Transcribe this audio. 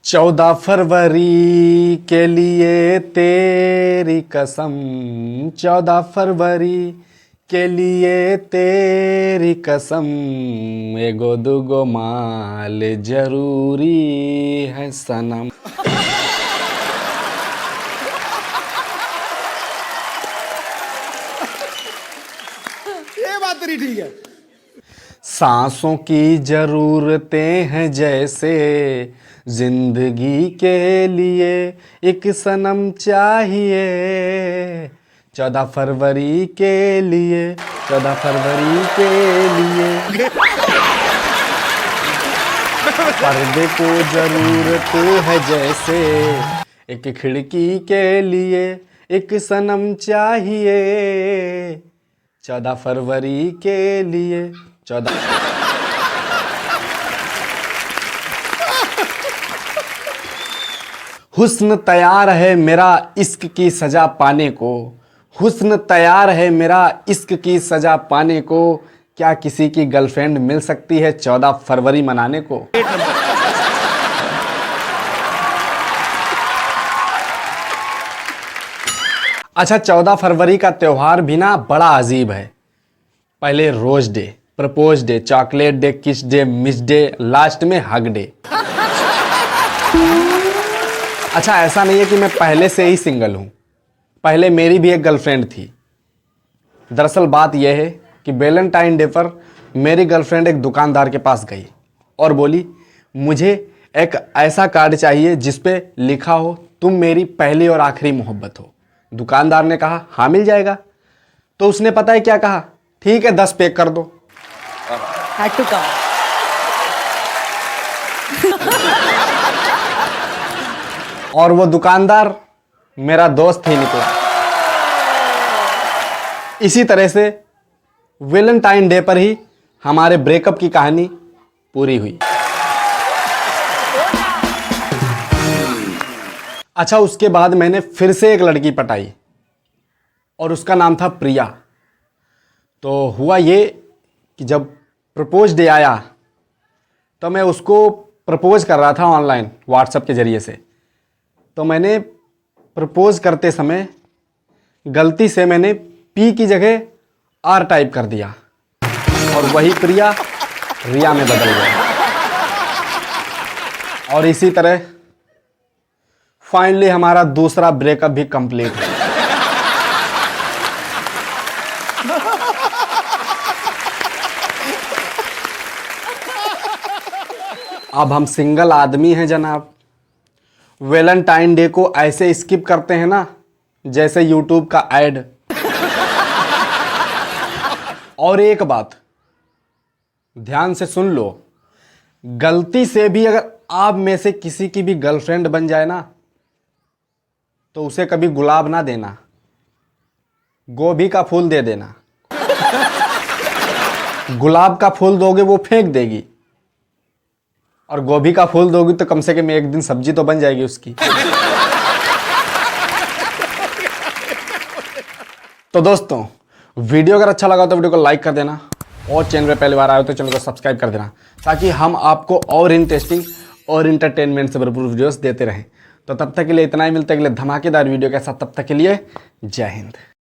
14 फरवरी के लिए तेरी कसम, 14 फरवरी के लिए तेरी कसम, एगो दुगो माल जरूरी है सनम। ये बात तेरी ठीक है। सांसों की जरूरतें हैं जैसे जिंदगी के लिए एक सनम चाहिए। 14 फरवरी के लिए, 14 फरवरी के लिए पर्दे को जरूरत है जैसे एक खिड़की के लिए एक सनम चाहिए। 14 फरवरी के लिए 14। हुस्न तैयार है मेरा इश्क की सजा पाने को, हुस्न तैयार है मेरा इश्क की सजा पाने को, क्या किसी की गर्लफ्रेंड मिल सकती है 14 फरवरी मनाने को। अच्छा, 14 फरवरी का त्यौहार भी ना बड़ा अजीब है। पहले rose day, propose day, chocolate day, kiss day, miss day, last में हग डे। अच्छा, ऐसा नहीं है कि मैं पहले से ही सिंगल हूं, पहले मेरी भी एक गर्लफ्रेंड थी। दरअसल बात यह है कि वैलेंटाइन डे पर मेरी गर्लफ्रेंड एक दुकानदार के पास गई और बोली, मुझे एक ऐसा कार्ड चाहिए जिस पे लिखा हो तुम मेरी पहली और आखिरी मोहब्बत हो। दुकानदार ने कहा हाँ मिल जाएगा। तो उसने पता है क्या कहा, ठीक है 10 पैक कर दो। Had to come. और वो दुकानदार मेरा दोस्त ही निकला। इसी तरह से वैलेंटाइन डे पर ही हमारे ब्रेकअप की कहानी पूरी हुई। अच्छा, उसके बाद मैंने फिर से एक लड़की पटाई और उसका नाम था प्रिया। तो हुआ ये कि जब प्रपोज डे आया तो मैं उसको प्रपोज कर रहा था ऑनलाइन व्हाट्सएप के ज़रिए से। तो मैंने प्रपोज करते समय गलती से मैंने पी की जगह आर टाइप कर दिया और वही प्रिया रिया में बदल गया। और इसी तरह फाइनली हमारा दूसरा ब्रेकअप भी कंप्लीट है। अब हम सिंगल आदमी हैं जनाब, वैलेंटाइन डे को ऐसे स्किप करते हैं ना जैसे यूट्यूब का ऐड। और एक बात ध्यान से सुन लो, गलती से भी अगर आप में से किसी की भी गर्लफ्रेंड बन जाए ना तो उसे कभी गुलाब ना देना, गोभी का फूल दे देना। गुलाब का फूल दोगे वो फेंक देगी और गोभी का फूल दोगी तो कम से कम एक दिन सब्जी तो बन जाएगी उसकी। तो दोस्तों, वीडियो अगर अच्छा लगा तो वीडियो को लाइक कर देना और चैनल पे पहली बार आए हो तो चैनल को सब्सक्राइब कर देना ताकि हम आपको और इंटरेस्टिंग और इंटरटेनमेंट से भरपूर वीडियोस देते रहें। तो तब तक के लिए इतना ही, मिलते हैं अगले धमाकेदार वीडियो के साथ। तब तक के लिए जय हिंद।